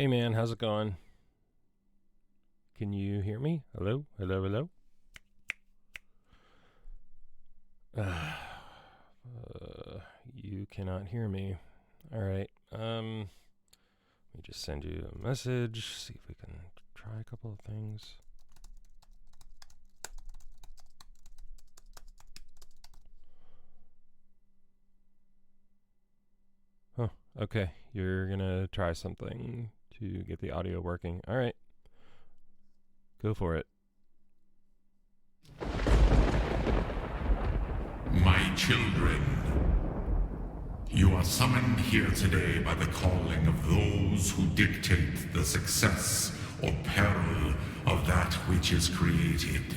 Hey man, how's it going? Can you hear me? Hello? Hello, hello? You cannot hear me. Alright, let me just send you a message, see if we can try a couple of things. Huh, okay, you're gonna try something to get the audio working. Alright, go for it. My children, you are summoned here today by the calling of those who dictate the success or peril of that which is created.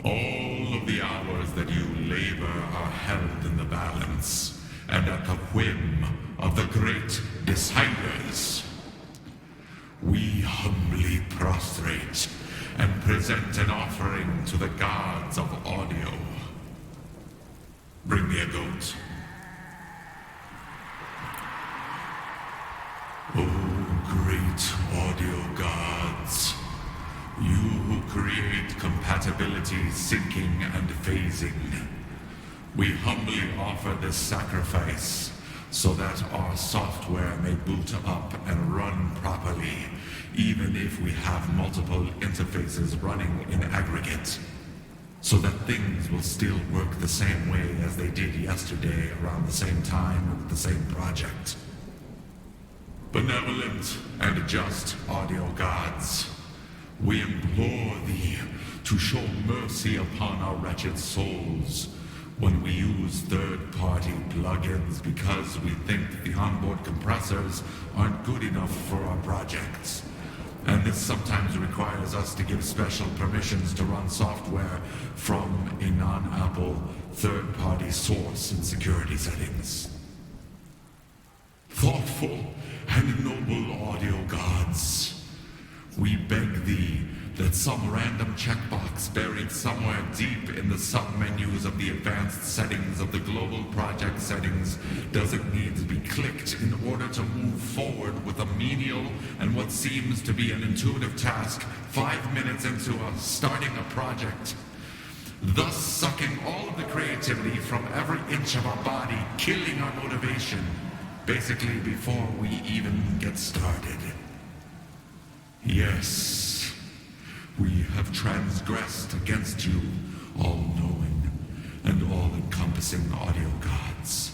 All of the hours that you labor are held in the balance and at the whim of the great deciders. We humbly prostrate and present an offering to the gods of audio. Bring me a goat. Oh, great audio gods, you who create compatibility, syncing, and phasing, we humbly offer this sacrifice so that our software may boot up and run properly, even if we have multiple interfaces running in aggregate, so that things will still work the same way as they did yesterday around the same time with the same project. Benevolent and just audio gods, we implore thee to show mercy upon our wretched souls when we use third-party plugins because we think the onboard compressors aren't good enough for our projects. And this sometimes requires us to give special permissions to run software from a non-Apple third-party source in security settings. Thoughtful and noble audio gods, we beg thee that some random checkbox buried somewhere deep in the submenus of the advanced settings of the global project settings doesn't need to be clicked in order to move forward with a menial and what seems to be an intuitive task 5 minutes into starting a project, thus sucking all of the creativity from every inch of our body, killing our motivation, basically before we even get started. Yes, we have transgressed against you, all-knowing and all-encompassing audio gods.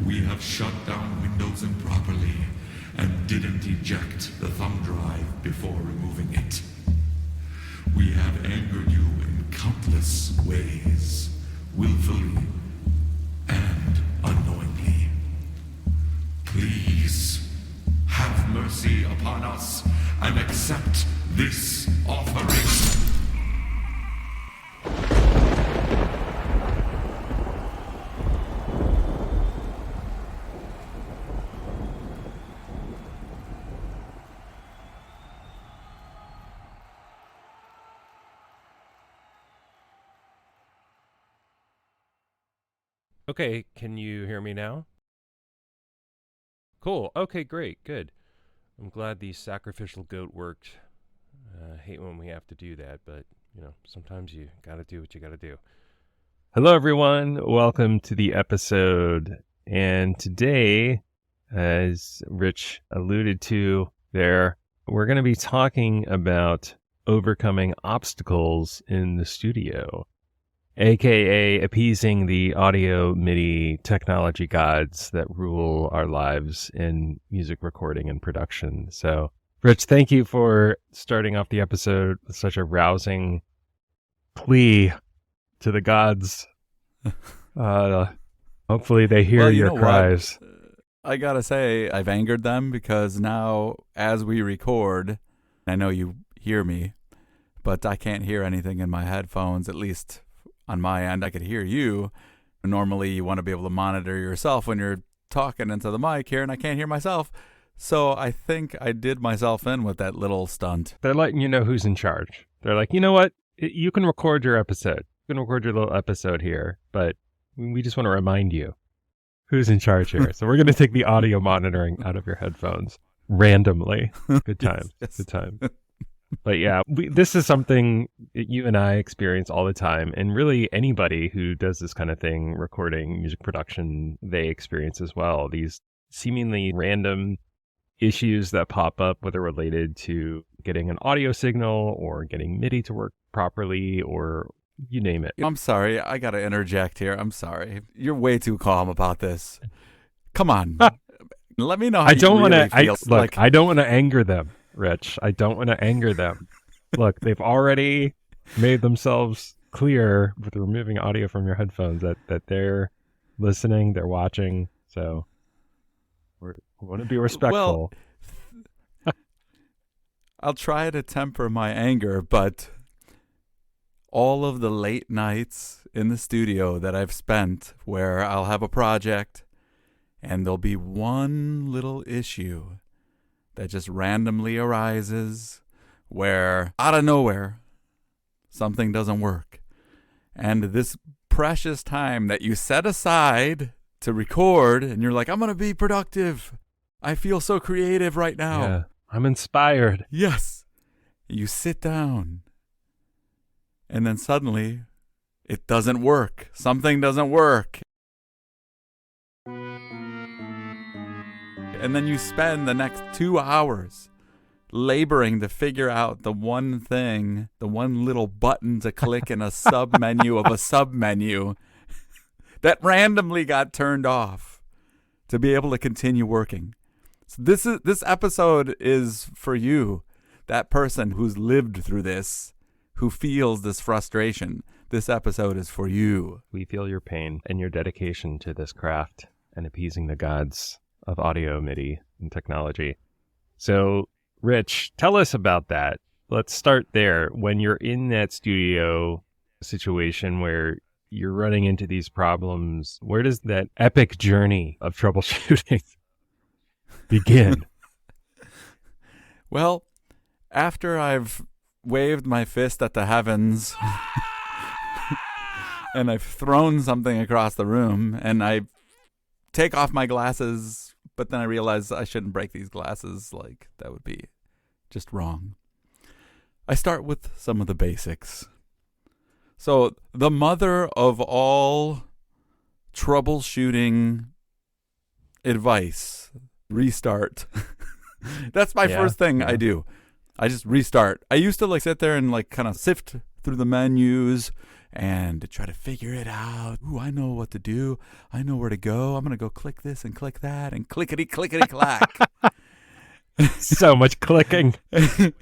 We have shut down Windows improperly and didn't eject the thumb drive before removing it. We have angered you in countless ways, willfully and unknowingly. Please, have mercy upon us and accept this offering. Okay, can you hear me now? Cool, okay, great, good. I'm glad the sacrificial goat worked. I hate when we have to do that, but, sometimes you gotta do what you gotta do. Hello, everyone. Welcome to the episode. And today, as Rich alluded to there, we're going to be talking about overcoming obstacles in the studio, aka appeasing the audio MIDI technology gods that rule our lives in music recording and production. So, Rich, thank you for starting off the episode with such a rousing plea to the gods. Hopefully they hear your cries. I gotta say, I've angered them because now, as we record, I know you hear me, but I can't hear anything in my headphones, at least on my end. I could hear you. Normally, you want to be able to monitor yourself when you're talking into the mic here, and I can't hear myself. So I think I did myself in with that little stunt. They're letting you know who's in charge. They're like, you know what? You can record your episode. You can record your little episode here, but we just want to remind you. Who's in charge here? So we're going to take the audio monitoring out of your headphones randomly. Good time. Yes. Good time. But yeah, this is something that you and I experience all the time. And really anybody who does this kind of thing, recording, music production, they experience as well. These seemingly random issues that pop up, whether related to getting an audio signal or getting MIDI to work properly or you name it. I'm sorry. I got to interject here. I'm sorry. You're way too calm about this. Come on. Let me know how I don't you want really to feel. look. I don't want to anger them, Rich. I don't want to anger them. Look, they've already made themselves clear with removing audio from your headphones that they're listening, they're watching. So we want to be respectful. Well, I'll try to temper my anger, but all of the late nights in the studio that I've spent where I'll have a project and there'll be one little issue that just randomly arises where out of nowhere something doesn't work. And this precious time that you set aside to record and you're like, I'm going to be productive. I feel so creative right now. Yeah, I'm inspired. Yes. You sit down and then suddenly it doesn't work. Something doesn't work. And then you spend the next 2 hours laboring to figure out the one thing, the one little button to click in a sub-menu of a sub-menu that randomly got turned off to be able to continue working. So this episode is for you, that person who's lived through this, who feels this frustration. This episode is for you. We feel your pain and your dedication to this craft and appeasing the gods of audio, MIDI, and technology. So, Rich, tell us about that. Let's start there. When you're in that studio situation where you're running into these problems, where does that epic journey of troubleshooting begin? Well, after I've waved my fist at the heavens and I've thrown something across the room and I take off my glasses, but then I realize I shouldn't break these glasses. Like, that would be just wrong. I start with some of the basics. So the mother of all troubleshooting advice, restart. That's my first thing I do. I just restart. I used to sit there and kind of sift through the menus and try to figure it out. Ooh, I know what to do. I know where to go. I'm going to go click this and click that and clickety clack. So much clicking. I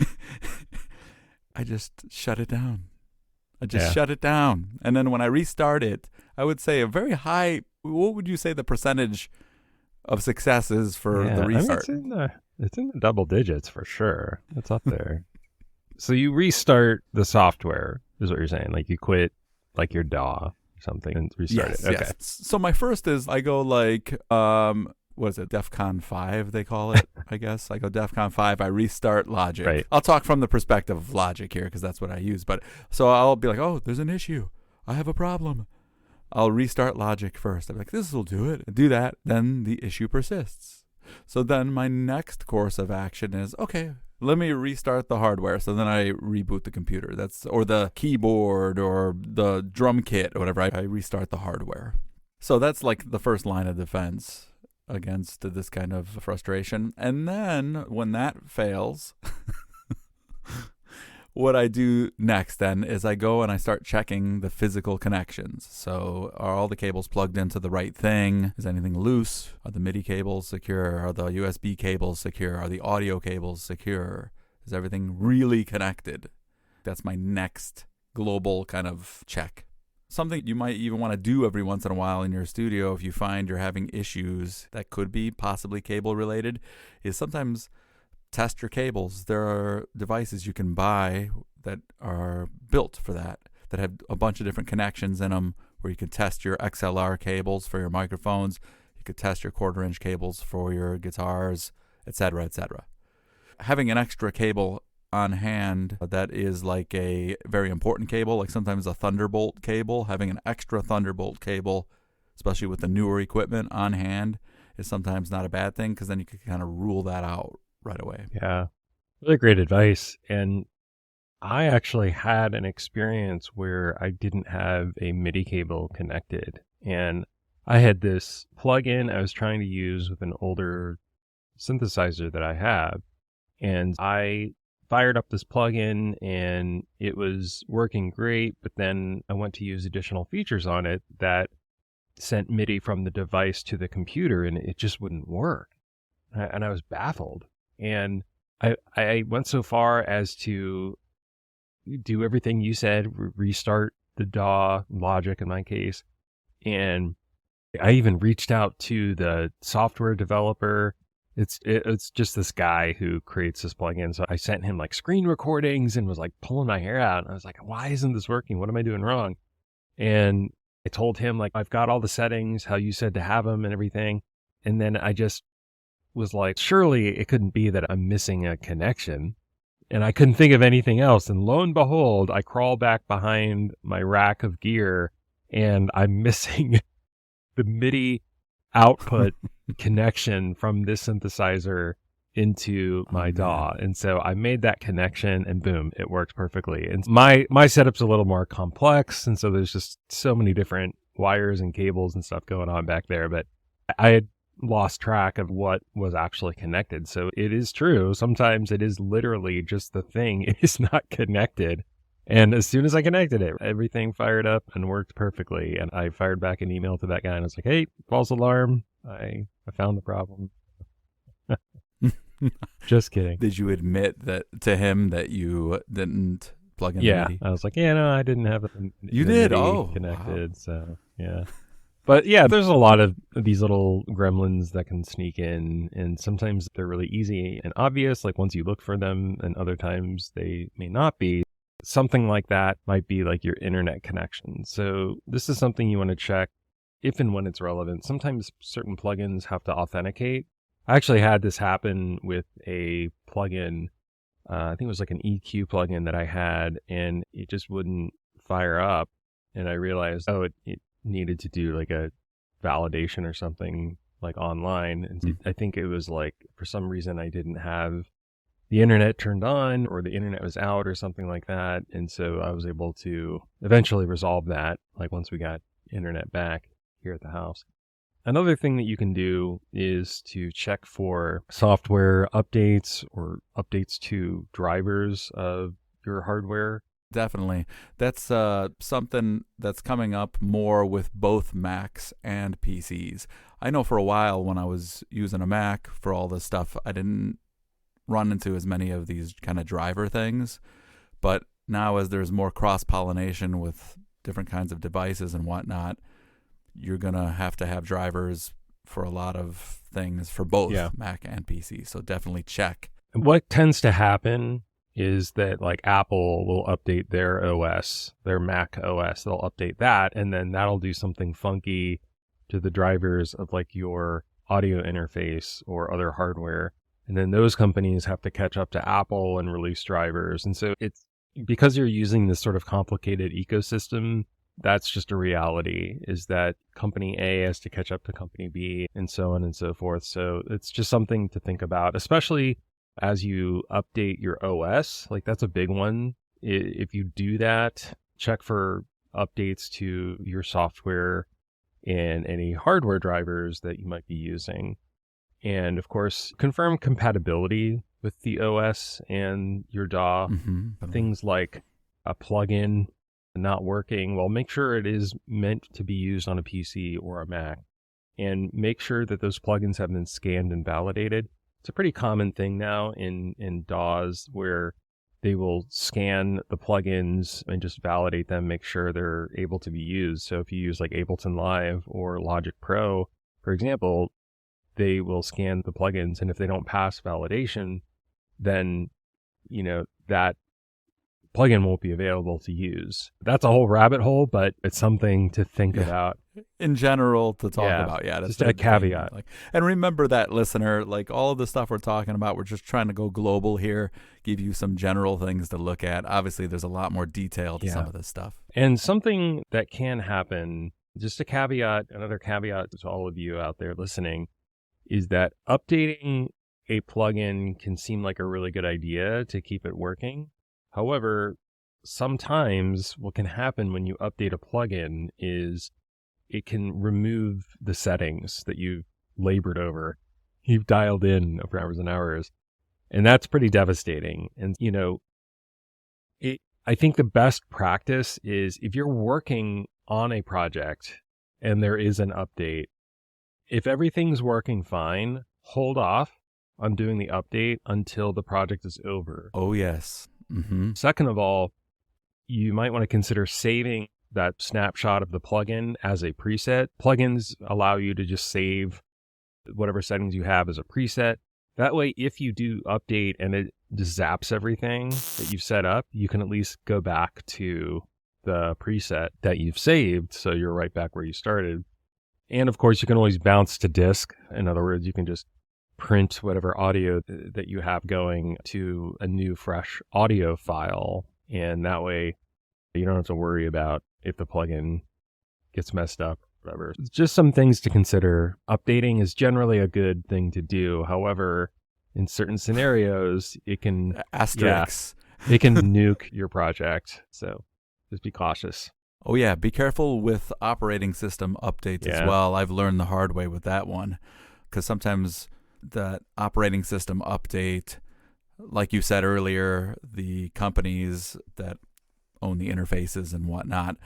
just shut it down. Shut it down. And then when I restart it, I would say a very high, what would you say the percentage of success is for the restart? I mean, it's in the double digits for sure. It's up there. So you restart the software, is what you're saying. You quit your DAW or something and restart it. Okay. Yes. So my first is I go what is it, DEFCON 5 they call it, I guess. I go DEFCON 5, I restart Logic. Right. I'll talk from the perspective of Logic here because that's what I use. But so I'll be like, oh, there's an issue. I have a problem. I'll restart Logic first. I'm like, this will do it. Do that. Then the issue persists. So then my next course of action is, okay, let me restart the hardware. So then I reboot the computer. Or the keyboard or the drum kit or whatever. I restart the hardware. So that's the first line of defense against this kind of frustration. And then when that fails, what I do next then is I go and I start checking the physical connections. So are all the cables plugged into the right thing? Is anything loose? Are the MIDI cables secure? Are the USB cables secure? Are the audio cables secure? Is everything really connected? That's my next global kind of check. Something you might even want to do every once in a while in your studio if you find you're having issues that could be possibly cable related is sometimes test your cables. There are devices you can buy that are built for that have a bunch of different connections in them where you can test your XLR cables for your microphones. You could test your 1/4 inch cables for your guitars, etc., etc. Having an extra cable on hand that is a very important cable, sometimes a Thunderbolt cable, having an extra Thunderbolt cable especially with the newer equipment on hand, is sometimes not a bad thing, because then you can kind of rule that out right away. Yeah. Really great advice. And I actually had an experience where I didn't have a MIDI cable connected. And I had this plug-in I was trying to use with an older synthesizer that I have. And I fired up this plug-in and it was working great. But then I went to use additional features on it that sent MIDI from the device to the computer, and it just wouldn't work. And I was baffled. And I went so far as to do everything you said, restart the DAW, Logic in my case. And I even reached out to the software developer. It's just this guy who creates this plugin. So I sent him like screen recordings and was like pulling my hair out. And I was like, why isn't this working? What am I doing wrong? And I told him, like, I've got all the settings, how you said to have them and everything. And then I just was like, surely it couldn't be that I'm missing a connection. And I couldn't think of anything else. And lo and behold, I crawl back behind my rack of gear and I'm missing the MIDI output connection from this synthesizer into my DAW. And so I made that connection and boom, it works perfectly. And my setup's a little more complex. And so there's just so many different wires and cables and stuff going on back there. But I had lost track of what was actually connected. So it is true. Sometimes it is literally just the thing is not connected. And as soon as I connected it, everything fired up and worked perfectly. And I fired back an email to that guy and I was like, hey, false alarm. I found the problem. Just kidding. Did you admit that to him that you didn't plug in yeah, MIDI? I was like, yeah, no, I didn't have it. You did? MIDI Oh, connected. wow. So yeah. But yeah, there's a lot of these little gremlins that can sneak in, and sometimes they're really easy and obvious, like once you look for them, and other times they may not be. Something like that might be like your internet connection. So this is something you want to check if and when it's relevant. Sometimes certain plugins have to authenticate. I actually had this happen with a plugin. I think it was like an EQ plugin that I had, and it just wouldn't fire up. And I realized, it needed to do like a validation or something like online. And I think it was like, for some reason, I didn't have the internet turned on or the internet was out or something like that. And so I was able to eventually resolve that, like once we got internet back here at the house. Another thing that you can do is to check for software updates or updates to drivers of your hardware. Definitely. That's something that's coming up more with both Macs and PCs. I know for a while when I was using a Mac for all this stuff, I didn't run into as many of these kind of driver things. But now as there's more cross-pollination with different kinds of devices and whatnot, you're going to have drivers for a lot of things for both Mac and PC. So definitely check. And what tends to happen is that like Apple will update their OS, their Mac OS, they'll update that, and then that'll do something funky to the drivers of like your audio interface or other hardware. And then those companies have to catch up to Apple and release drivers. And so it's because you're using this sort of complicated ecosystem, that's just a reality, is that company A has to catch up to company B and so on and so forth. So it's just something to think about, especially as you update your OS. Like that's a big one. If you do that, check for updates to your software and any hardware drivers that you might be using. And of course, confirm compatibility with the OS and your DAW. Things like a plugin not working, well, make sure it is meant to be used on a PC or a Mac. And make sure that those plugins have been scanned and validated. It's a pretty common thing now in DAWs where they will scan the plugins and just validate them, make sure they're able to be used. So if you use like Ableton Live or Logic Pro, for example, they will scan the plugins, and if they don't pass validation, then, that plugin won't be available to use. That's a whole rabbit hole, but it's something to think about. In general, to talk about. Yeah, that's just a caveat. And remember that, listener, like all of the stuff we're talking about, we're just trying to go global here, give you some general things to look at. Obviously, there's a lot more detail to some of this stuff. And something that can happen Just a caveat, another caveat to all of you out there listening, is that updating a plugin can seem like a really good idea to keep it working. However, sometimes what can happen when you update a plugin is it can remove the settings that you've labored over, you've dialed in for hours and hours. And that's pretty devastating. And, I think the best practice is if you're working on a project and there is an update, if everything's working fine, hold off on doing the update until the project is over. Oh, yes. Mm-hmm. Second of all, you might want to consider saving that snapshot of the plugin as a preset. Plugins allow you to just save whatever settings you have as a preset. That way, if you do update and it just zaps everything that you've set up, you can at least go back to the preset that you've saved, so you're right back where you started. And of course, you can always bounce to disk. In other words, you can just print whatever audio that you have going to a new, fresh audio file. And that way, you don't have to worry about if the plugin gets messed up, whatever. It's just some things to consider. Updating is generally a good thing to do. However, in certain scenarios, it can Asterisks. It can nuke your project. So just be cautious. Oh, yeah. Be careful with operating system updates as well. I've learned the hard way with that one, because sometimes that operating system update, like you said earlier, the companies that own the interfaces and whatnot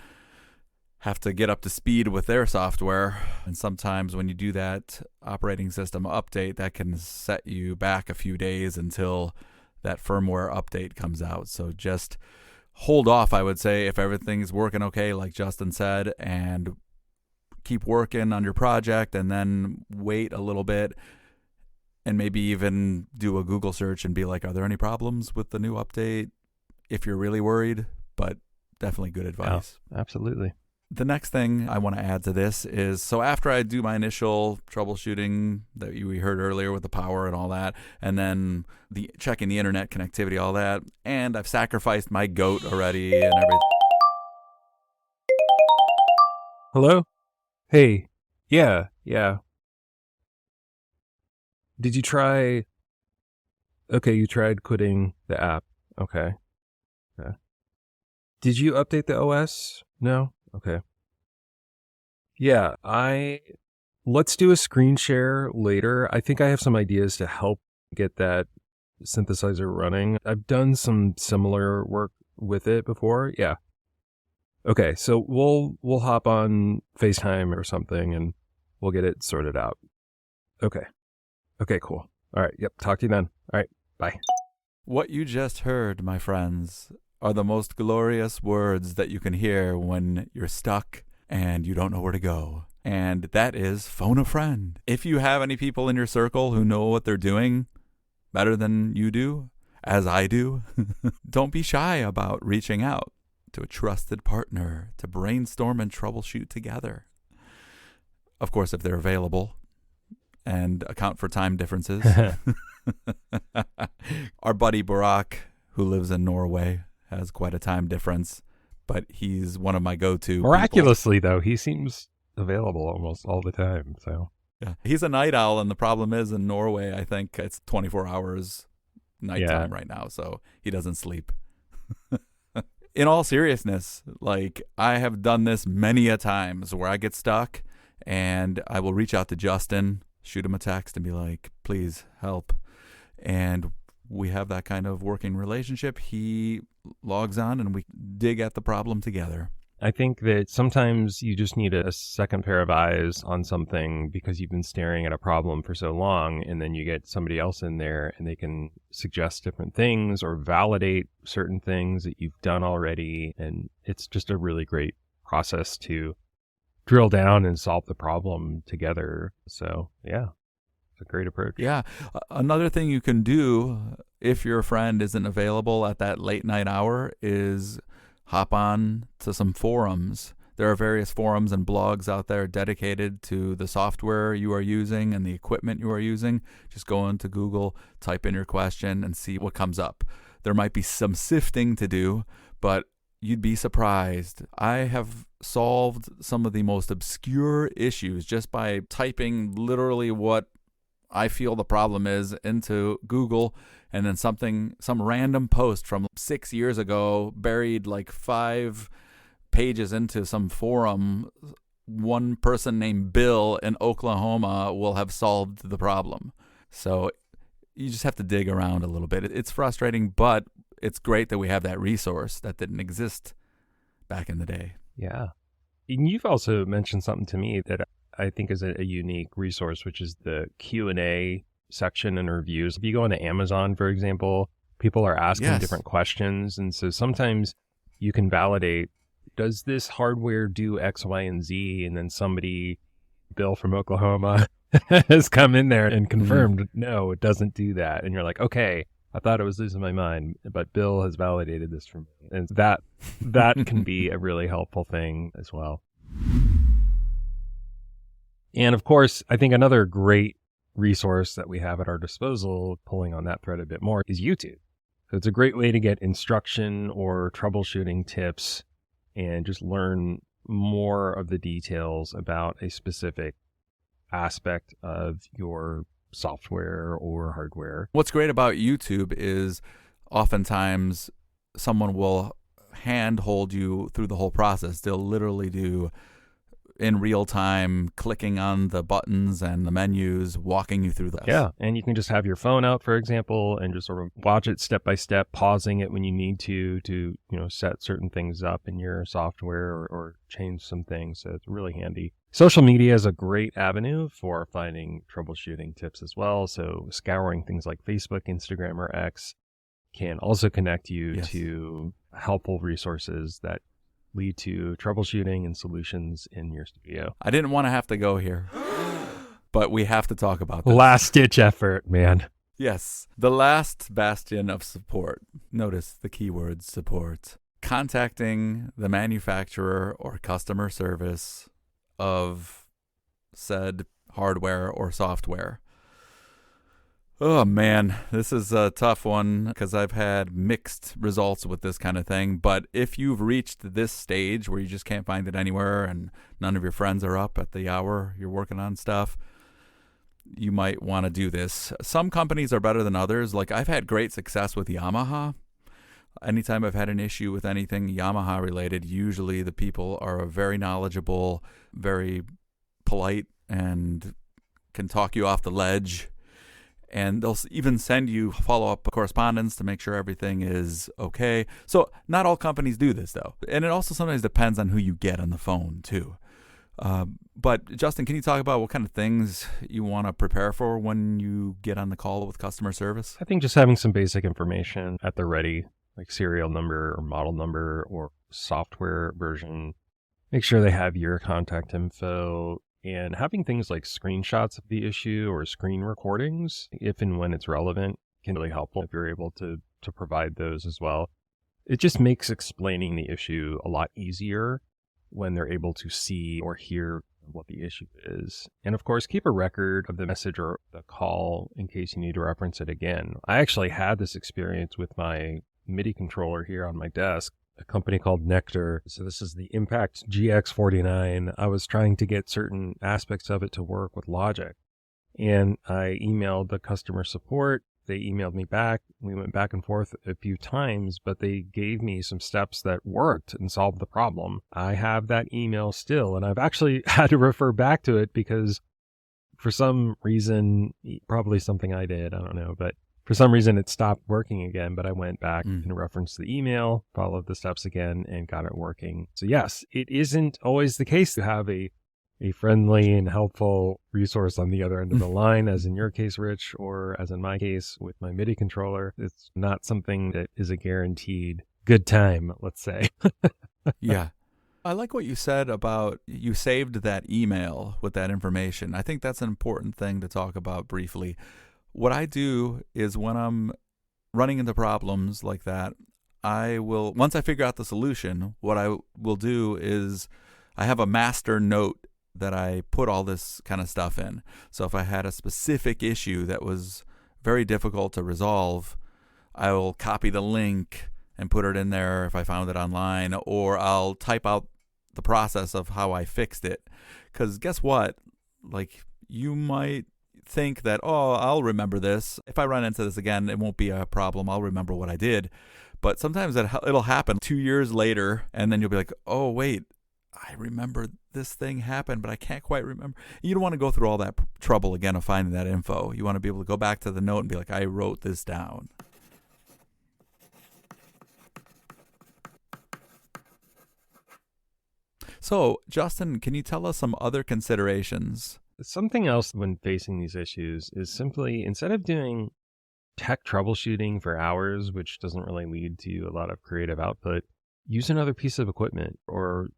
have to get up to speed with their software. And sometimes when you do that operating system update, that can set you back a few days until that firmware update comes out. So just hold off, I would say, if everything's working okay, like Justin said, and keep working on your project, and then wait a little bit and maybe even do a Google search and be like, are there any problems with the new update? If you're really worried, but definitely good advice. Oh, absolutely. The next thing I want to add to this is, so after I do my initial troubleshooting that we heard earlier with the power and all that, and then the checking the internet connectivity, all that, and I've sacrificed my goat already and everything. Hello? Hey. Yeah. Did you try... Okay, you tried quitting the app. Okay. Did you update the OS? No? Okay. Yeah, let's do a screen share later. I think I have some ideas to help get that synthesizer running. I've done some similar work with it before. Yeah. Okay, so we'll hop on FaceTime or something and we'll get it sorted out. Okay, cool. All right, yep, talk to you then. All right, bye. What you just heard, my friends, are the most glorious words that you can hear when you're stuck and you don't know where to go. And that is phone a friend. If you have any people in your circle who know what they're doing better than you do, as I do, don't be shy about reaching out to a trusted partner to brainstorm and troubleshoot together. Of course, if they're available and account for time differences. Our buddy Barack, who lives in Norway, has quite a time difference, but he's one of my go-to Miraculously, though, he seems available almost all the time. So yeah, he's a night owl, and the problem is in Norway, I think it's 24 hours nighttime right now, so he doesn't sleep. In all seriousness, like, I have done this many a times where I get stuck, and I will reach out to Justin, shoot him a text, and be like, please help. And we have that kind of working relationship. He logs on and we dig at the problem together. I think that sometimes you just need a second pair of eyes on something because you've been staring at a problem for so long, and then you get somebody else in there and they can suggest different things or validate certain things that you've done already. And it's just a really great process to drill down and solve the problem together. So yeah. A great approach. Yeah. Another thing you can do if your friend isn't available at that late night hour is hop on to some forums. There are various forums and blogs out there dedicated to the software you are using and the equipment you are using. Just go into Google, type in your question, and see what comes up. There might be some sifting to do, but you'd be surprised. I have solved some of the most obscure issues just by typing literally what I feel the problem is into Google, and then some random post from 6 years ago buried like 5 pages into some forum. One person named Bill in Oklahoma will have solved the problem. So you just have to dig around a little bit. It's frustrating, but it's great that we have that resource that didn't exist back in the day. Yeah. And you've also mentioned something to me that I think is a unique resource, which is the Q&A section and reviews. If you go into Amazon, for example, people are asking different questions. And so sometimes you can validate, does this hardware do X, Y, and Z? And then somebody, Bill from Oklahoma, has come in there and confirmed, no, it doesn't do that. And you're like, okay, I thought I was losing my mind, but Bill has validated this for me. And that can be a really helpful thing as well. And of course, I think another great resource that we have at our disposal, pulling on that thread a bit more, is YouTube. So it's a great way to get instruction or troubleshooting tips and just learn more of the details about a specific aspect of your software or hardware. What's great about YouTube is oftentimes someone will handhold you through the whole process. They'll literally do in real time, clicking on the buttons and the menus, walking you through this. Yeah, and you can just have your phone out, for example, and just sort of watch it step by step, pausing it when you need to set certain things up in your software or change some things. So it's really handy. Social media is a great avenue for finding troubleshooting tips as well. So scouring things like Facebook, Instagram, or X can also connect you to helpful resources that lead to troubleshooting and solutions in your studio. I didn't want to have to go here, but we have to talk about this. Last-ditch effort, man. Yes, the last bastion of support. Notice the keyword support. Contacting the manufacturer or customer service of said hardware or software. Oh man, this is a tough one because I've had mixed results with this kind of thing. But if you've reached this stage where you just can't find it anywhere and none of your friends are up at the hour you're working on stuff, you might want to do this. Some companies are better than others. Like I've had great success with Yamaha. Anytime I've had an issue with anything Yamaha related, usually the people are very knowledgeable, very polite, and can talk you off the ledge. And they'll even send you follow-up correspondence to make sure everything is okay. So not all companies do this, though. And it also sometimes depends on who you get on the phone, too. But Justin, can you talk about what kind of things you want to prepare for when you get on the call with customer service? I think just having some basic information at the ready, like serial number or model number or software version. Make sure they have your contact info. And having things like screenshots of the issue or screen recordings, if and when it's relevant, can be really helpful if you're able to provide those as well. It just makes explaining the issue a lot easier when they're able to see or hear what the issue is. And of course, keep a record of the message or the call in case you need to reference it again. I actually had this experience with my MIDI controller here on my desk. A company called Nectar. So this is the Impact GX49. I was trying to get certain aspects of it to work with Logic. And I emailed the customer support. They emailed me back. We went back and forth a few times, but they gave me some steps that worked and solved the problem. I have that email still, and I've actually had to refer back to it because for some reason, probably something I did, I don't know, but for some reason, it stopped working again, but I went back and referenced the email, followed the steps again, and got it working. So yes, it isn't always the case to have a friendly and helpful resource on the other end of the line, as in your case, Rich, or as in my case with my MIDI controller. It's not something that is a guaranteed good time, let's say. Yeah. I like what you said about you saved that email with that information. I think that's an important thing to talk about briefly. What I do is when I'm running into problems like that, once I figure out the solution, what I will do is I have a master note that I put all this kind of stuff in. So if I had a specific issue that was very difficult to resolve, I will copy the link and put it in there if I found it online, or I'll type out the process of how I fixed it. Because guess what? Like, you might think that, oh, I'll remember this. If I run into this again, it won't be a problem. I'll remember what I did. But sometimes it'll happen 2 years later, and then you'll be like, oh, wait, I remember this thing happened, but I can't quite remember. You don't want to go through all that trouble again of finding that info. You want to be able to go back to the note and be like, I wrote this down. So, Justin, can you tell us some other considerations? Something else when facing these issues is simply, instead of doing tech troubleshooting for hours, which doesn't really lead to a lot of creative output, use another piece of equipment or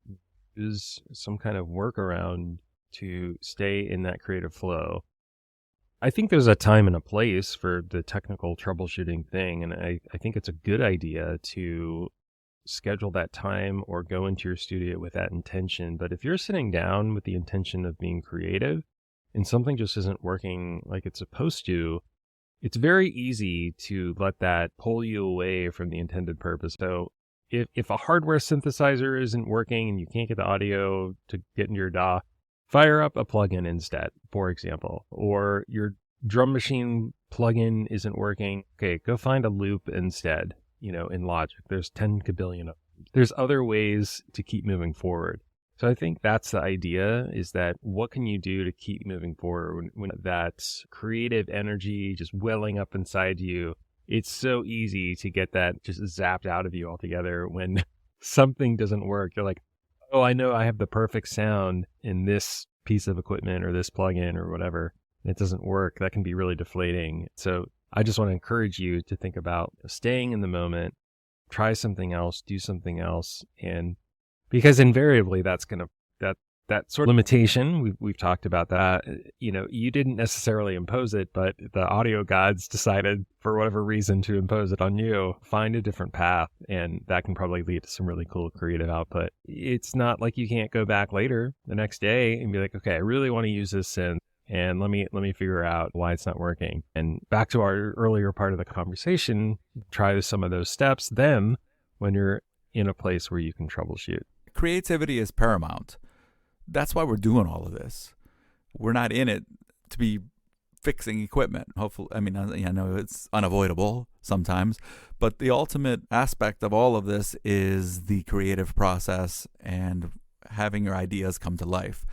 use some kind of workaround to stay in that creative flow. I think there's a time and a place for the technical troubleshooting thing, and I think it's a good idea to schedule that time or go into your studio with that intention. But if you're sitting down with the intention of being creative and something just isn't working like it's supposed to, it's very easy to let that pull you away from the intended purpose. So if a hardware synthesizer isn't working and you can't get the audio to get into your DAW, fire up a plugin instead, for example. Or your drum machine plugin isn't working, okay, go find a loop instead. In Logic, there's 10 kabillion of them. There's other ways to keep moving forward. So I think that's the idea, is that what can you do to keep moving forward when that creative energy just welling up inside you? It's so easy to get that just zapped out of you altogether when something doesn't work. You're like, oh, I know I have the perfect sound in this piece of equipment or this plugin or whatever, and it doesn't work. That can be really deflating. So I just want to encourage you to think about staying in the moment, try something else, do something else. And because invariably that's going to, that sort of limitation, we've talked about that, you didn't necessarily impose it, but the audio gods decided for whatever reason to impose it on you. Find a different path, and that can probably lead to some really cool creative output. It's not like you can't go back later the next day and be like, okay, I really want to use this synth, and let me figure out why it's not working. And back to our earlier part of the conversation, try some of those steps then when you're in a place where you can troubleshoot. Creativity is paramount. That's why we're doing all of this. We're not in it to be fixing equipment. Hopefully, I know it's unavoidable sometimes, but the ultimate aspect of all of this is the creative process and having your ideas come to life.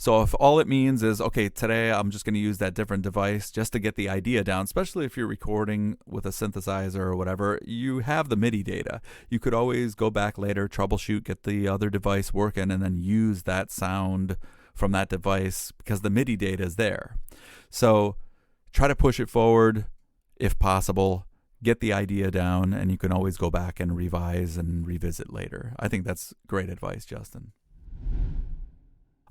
So if all it means is, okay, today I'm just going to use that different device just to get the idea down, especially if you're recording with a synthesizer or whatever, you have the MIDI data. You could always go back later, troubleshoot, get the other device working, and then use that sound from that device because the MIDI data is there. So try to push it forward if possible, get the idea down, and you can always go back and revise and revisit later. I think that's great advice, Justin.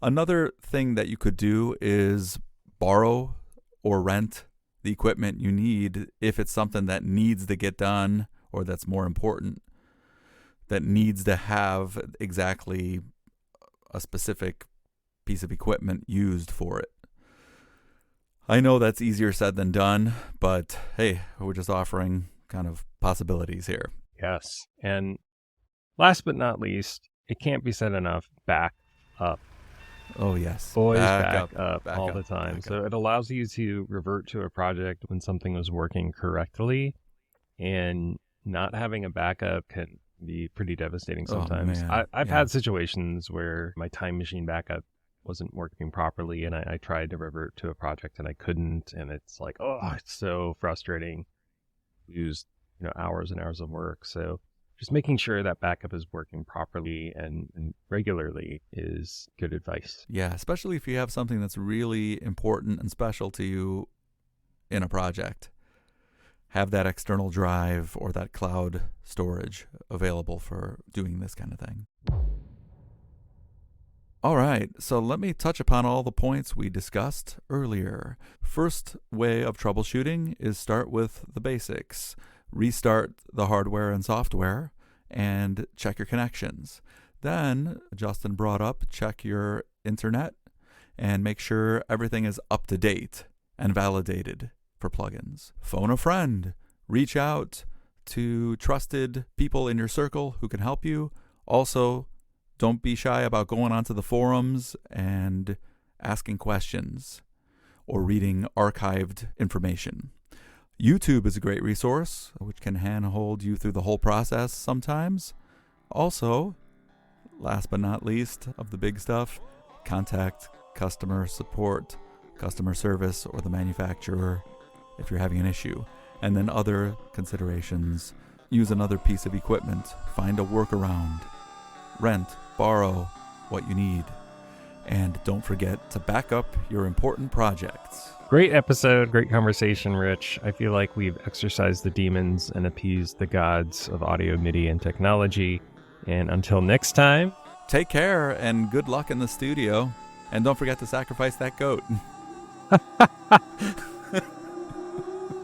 Another thing that you could do is borrow or rent the equipment you need if it's something that needs to get done or that's more important, that needs to have exactly a specific piece of equipment used for it. I know that's easier said than done, but hey, we're just offering kind of possibilities here. Yes. And last but not least, it can't be said enough, back up. Oh, yes. Always back up all the time. Back So up. it allows you to revert to a project when something was working correctly, and not having a backup can be pretty devastating sometimes. Man. I've had situations where my Time Machine backup wasn't working properly, and I tried to revert to a project and I couldn't, and it's like, oh, it's so frustrating. Used hours and hours of work. So just making sure that backup is working properly and regularly is good advice. Yeah, especially if you have something that's really important and special to you in a project. Have that external drive or that cloud storage available for doing this kind of thing. All right, so let me touch upon all the points we discussed earlier. First way of troubleshooting is start with the basics. Restart the hardware and software and check your connections. Then, Justin brought up, check your internet and make sure everything is up to date and validated for plugins. Phone a friend, reach out, to trusted people in your circle who can help you. Also, don't be shy about going onto the forums and asking questions or reading archived information. YouTube is a great resource, which can handhold you through the whole process sometimes. Also, last but not least of the big stuff, contact customer support, customer service, or the manufacturer if you're having an issue. And then other considerations, use another piece of equipment, find a workaround, rent, borrow what you need. And don't forget to back up your important projects. Great episode, great conversation, Rich. I feel like we've exorcised the demons and appeased the gods of audio, MIDI, and technology. And until next time, take care and good luck in the studio. And don't forget to sacrifice that goat.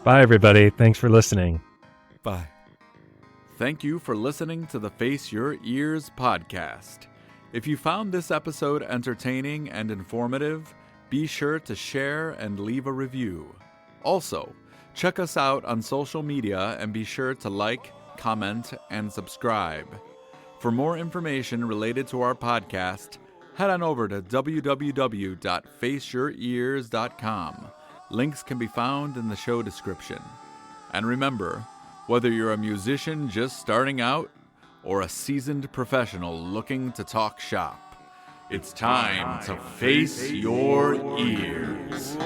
bye, everybody. Thanks for listening. Bye. Thank you for listening to the Face Your Ears podcast. If you found this episode entertaining and informative, be sure to share and leave a review. Also, check us out on social media and be sure to like, comment, and subscribe. For more information related to our podcast, head on over to www.faceyourears.com. Links can be found in the show description. And remember, whether you're a musician just starting out or a seasoned professional looking to talk shop, it's time to face your ears.